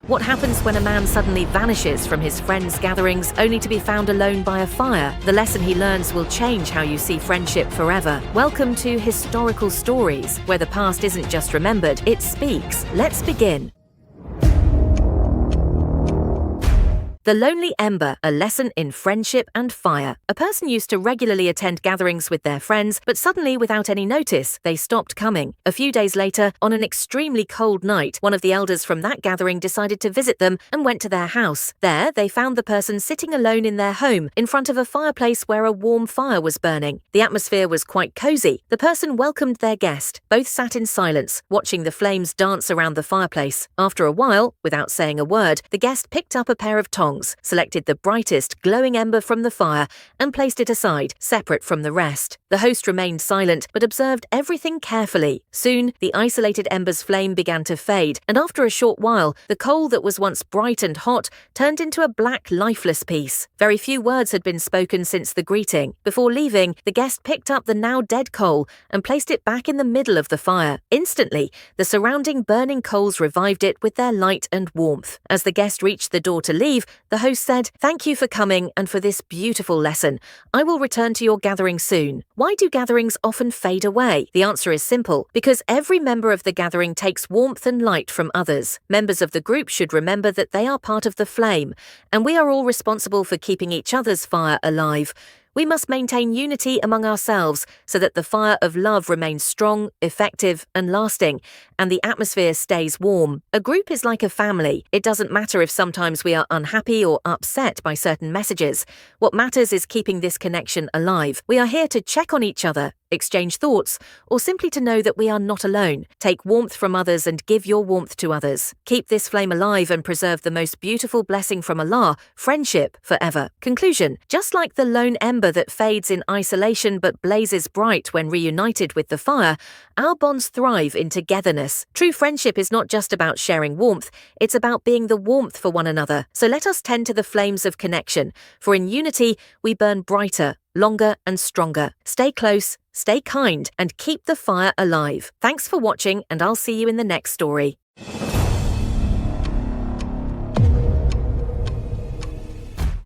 What happens when a man suddenly vanishes from his friends' gatherings only to be found alone by a fire? The lesson he learns will change how you see friendship forever. Welcome to Historical Stories, where the past isn't just remembered, it speaks. Let's begin. The Lonely Ember, a lesson in friendship and fire. A person used to regularly attend gatherings with their friends, but suddenly, without any notice, they stopped coming. A few days later, on an extremely cold night, one of the elders from that gathering decided to visit them and went to their house. There, they found the person sitting alone in their home, in front of a fireplace where a warm fire was burning. The atmosphere was quite cozy. The person welcomed their guest. Both sat in silence, watching the flames dance around the fireplace. After a while, without saying a word, the guest picked up a pair of tongs, selected the brightest, glowing ember from the fire, and placed it aside, separate from the rest. The host remained silent, but observed everything carefully. Soon, the isolated ember's flame began to fade, and after a short while, the coal that was once bright and hot turned into a black, lifeless piece. Very few words had been spoken since the greeting. Before leaving, the guest picked up the now dead coal and placed it back in the middle of the fire. Instantly, the surrounding burning coals revived it with their light and warmth. As the guest reached the door to leave, the host said, "Thank you for coming and for this beautiful lesson. I will return to your gathering soon." Why do gatherings often fade away? The answer is simple: because every member of the gathering takes warmth and light from others. Members of the group should remember that they are part of the flame, and we are all responsible for keeping each other's fire alive. We must maintain unity among ourselves so that the fire of love remains strong, effective, and lasting, and the atmosphere stays warm. A group is like a family. It doesn't matter if sometimes we are unhappy or upset by certain messages. What matters is keeping this connection alive. We are here to check on each other, exchange thoughts, or simply to know that we are not alone. Take warmth from others and give your warmth to others. Keep this flame alive and preserve the most beautiful blessing from Allah, friendship, forever. Conclusion: just like the lone ember that fades in isolation but blazes bright when reunited with the fire, our bonds thrive in togetherness. True friendship is not just about sharing warmth, it's about being the warmth for one another. So let us tend to the flames of connection, for in unity we burn brighter, longer, and stronger. Stay close, stay kind, and keep the fire alive. Thanks for watching, and I'll see you in the next story.